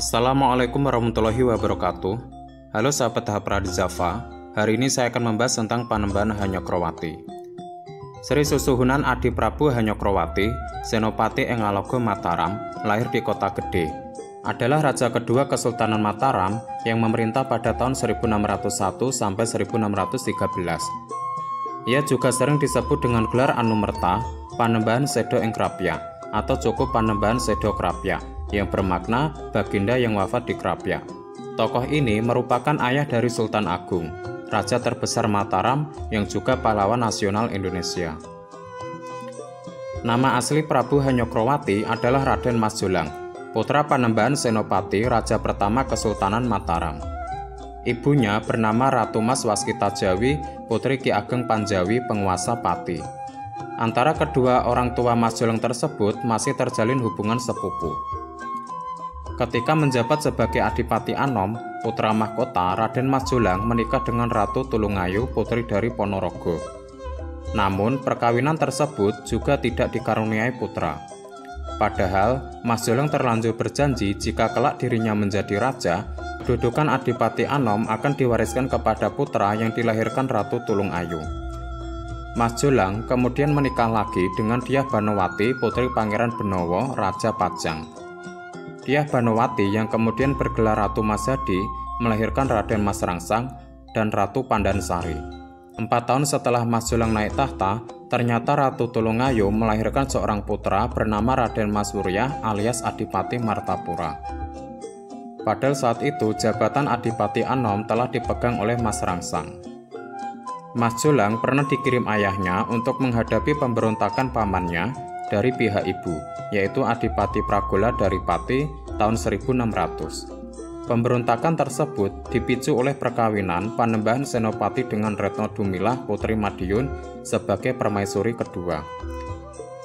Assalamualaikum warahmatullahi wabarakatuh. Halo sahabat Hapra di Java. Hari ini saya akan membahas tentang Panembahan Hanyokrowati. Sri Susuhunan Adi Prabu Hanyokrowati, Senopati ing Ngalogo Mataram, lahir di Kota Gede. Adalah raja kedua Kesultanan Mataram yang memerintah pada tahun 1601 sampai 1613. Ia juga sering disebut dengan gelar Anumerta, Panembahan Sedo ing Krapyak, atau cukup Panembahan Sedo Krapyak, yang bermakna baginda yang wafat di Krapyak. Tokoh ini merupakan ayah dari Sultan Agung, raja terbesar Mataram yang juga pahlawan nasional Indonesia. Nama asli Prabu Hanyokrowati adalah Raden Mas Jolang, putra Panembahan Senopati, raja pertama Kesultanan Mataram. Ibunya bernama Ratu Mas Waskita Jawi, putri Ki Ageng Panjawi, penguasa Pati. Antara kedua orang tua Mas Jolang tersebut masih terjalin hubungan sepupu. Ketika menjabat sebagai Adipati Anom, putra mahkota, Raden Mas Jolang menikah dengan Ratu Tulungayu, putri dari Ponorogo. Namun, perkawinan tersebut juga tidak dikaruniai putra. Padahal, Mas Jolang terlanjur berjanji jika kelak dirinya menjadi raja, kedudukan Adipati Anom akan diwariskan kepada putra yang dilahirkan Ratu Tulungayu. Mas Jolang kemudian menikah lagi dengan Dyah Banowati, putri Pangeran Benowo, Raja Pajang. Dyah Banowati yang kemudian bergelar Ratu Masadi melahirkan Raden Mas Rangsang dan Ratu Pandansari. 4 tahun setelah Mas Jolang naik tahta, ternyata Ratu Tulungayu melahirkan seorang putra bernama Raden Mas Wuryah alias Adipati Martapura. Padahal saat itu jabatan Adipati Anom telah dipegang oleh Mas Rangsang. Mas Jolang pernah dikirim ayahnya untuk menghadapi pemberontakan pamannya dari pihak ibu, yaitu Adipati Pragola dari Pati tahun 1600. Pemberontakan tersebut dipicu oleh perkawinan Panembahan Senopati dengan Retno Dumilah, putri Madiun, sebagai permaisuri kedua.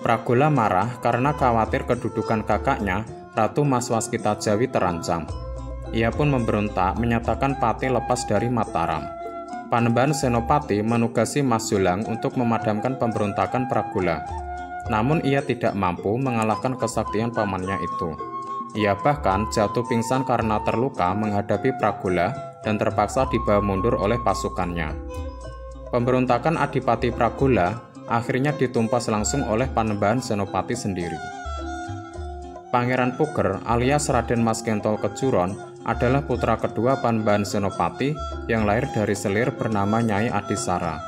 Pragola marah karena khawatir kedudukan kakaknya, Ratu Mas Waskita Jawi, terancam. Ia pun memberontak menyatakan Pati lepas dari Mataram. Panembahan Senopati menugasi Mas Jolang untuk memadamkan pemberontakan Pragola. Namun ia tidak mampu mengalahkan kesaktian pamannya itu. Ia bahkan jatuh pingsan karena terluka menghadapi Pragola dan terpaksa dibawa mundur oleh pasukannya. Pemberontakan Adipati Pragola akhirnya ditumpas langsung oleh Panembahan Senopati sendiri. Pangeran Puger alias Raden Mas Kentol Kejuron adalah putra kedua Panembahan Senopati yang lahir dari selir bernama Nyai Adisara.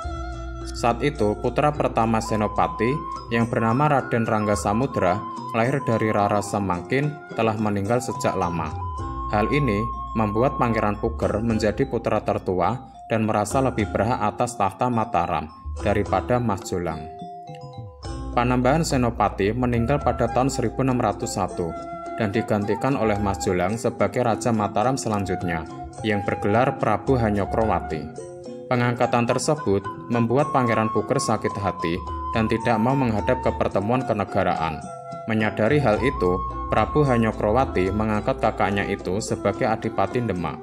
Saat itu, putra pertama Senopati yang bernama Raden Rangga Samudra lahir dari Rara Semangkin telah meninggal sejak lama. Hal ini membuat Pangeran Puger menjadi putra tertua dan merasa lebih berhak atas tahta Mataram daripada Mas Jolang. Panembahan Senopati meninggal pada tahun 1601 dan digantikan oleh Mas Jolang sebagai Raja Mataram selanjutnya yang bergelar Prabu Hanyokrowati. Pengangkatan tersebut membuat Pangeran Puger sakit hati dan tidak mau menghadap ke pertemuan kenegaraan. Menyadari hal itu, Prabu Hanyokrowati mengangkat kakaknya itu sebagai Adipati Demak.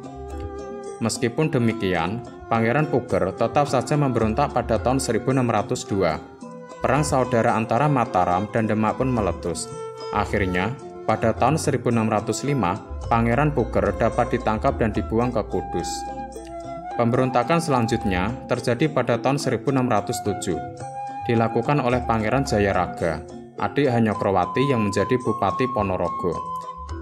Meskipun demikian, Pangeran Puger tetap saja memberontak pada tahun 1602. Perang saudara antara Mataram dan Demak pun meletus. Akhirnya, pada tahun 1605, Pangeran Puger dapat ditangkap dan dibuang ke Kudus. Pemberontakan selanjutnya terjadi pada tahun 1607. Dilakukan oleh Pangeran Jayaraga, adik Hanyokrowati yang menjadi Bupati Ponorogo.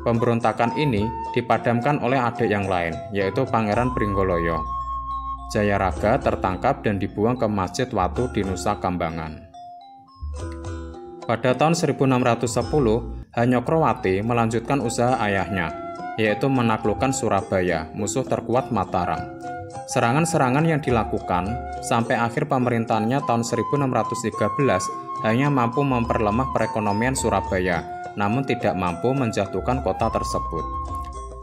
Pemberontakan ini dipadamkan oleh adik yang lain, yaitu Pangeran Pringgoloyo. Jayaraga tertangkap dan dibuang ke Masjid Watu di Nusa Kambangan. Pada tahun 1610, Hanyokrowati melanjutkan usaha ayahnya, yaitu menaklukkan Surabaya, musuh terkuat Mataram. Serangan-serangan yang dilakukan sampai akhir pemerintahannya tahun 1613 hanya mampu memperlemah perekonomian Surabaya, namun tidak mampu menjatuhkan kota tersebut.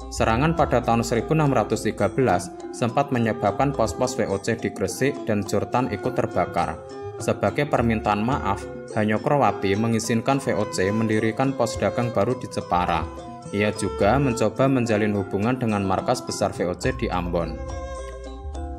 Serangan pada tahun 1613 sempat menyebabkan pos-pos VOC di Gresik dan Jortan ikut terbakar. Sebagai permintaan maaf, Hanyokrowati mengizinkan VOC mendirikan pos dagang baru di Jepara. Ia juga mencoba menjalin hubungan dengan markas besar VOC di Ambon.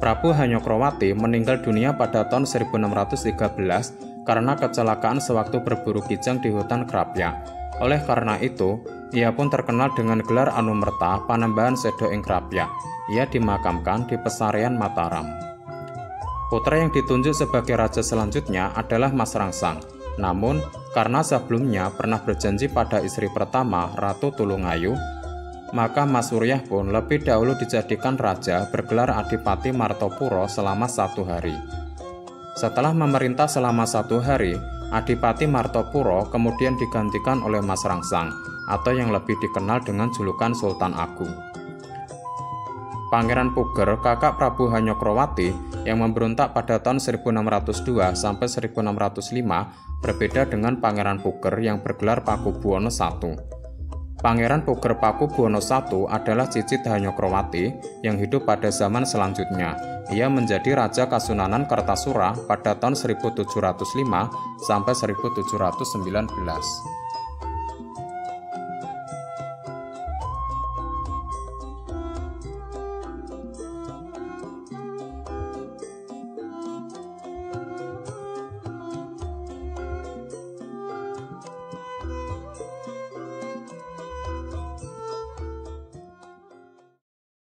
Prabu Hanyokrowati meninggal dunia pada tahun 1613 karena kecelakaan sewaktu berburu kijang di hutan Krapyak. Oleh karena itu, ia pun terkenal dengan gelar Anumerta Panembahan Sedo ing Krapyak. Ia dimakamkan di Pesarian Mataram. Putra yang ditunjuk sebagai raja selanjutnya adalah Mas Rangsang. Namun, karena sebelumnya pernah berjanji pada istri pertama, Ratu Tulungayu, maka Mas Suryah pun lebih dahulu dijadikan raja bergelar Adipati Martopuro selama 1 hari. Setelah memerintah selama 1 hari, Adipati Martopuro kemudian digantikan oleh Mas Rangsang, atau yang lebih dikenal dengan julukan Sultan Agung. Pangeran Puger, kakak Prabu Hanyokrowati, yang memberontak pada tahun 1602 sampai 1605, berbeda dengan Pangeran Puger yang bergelar Pakubuwono I. Pangeran Puger Pakubuwono I adalah cicit Hanyokrowati yang hidup pada zaman selanjutnya. Ia menjadi Raja Kasunanan Kertasura pada tahun 1705 sampai 1719.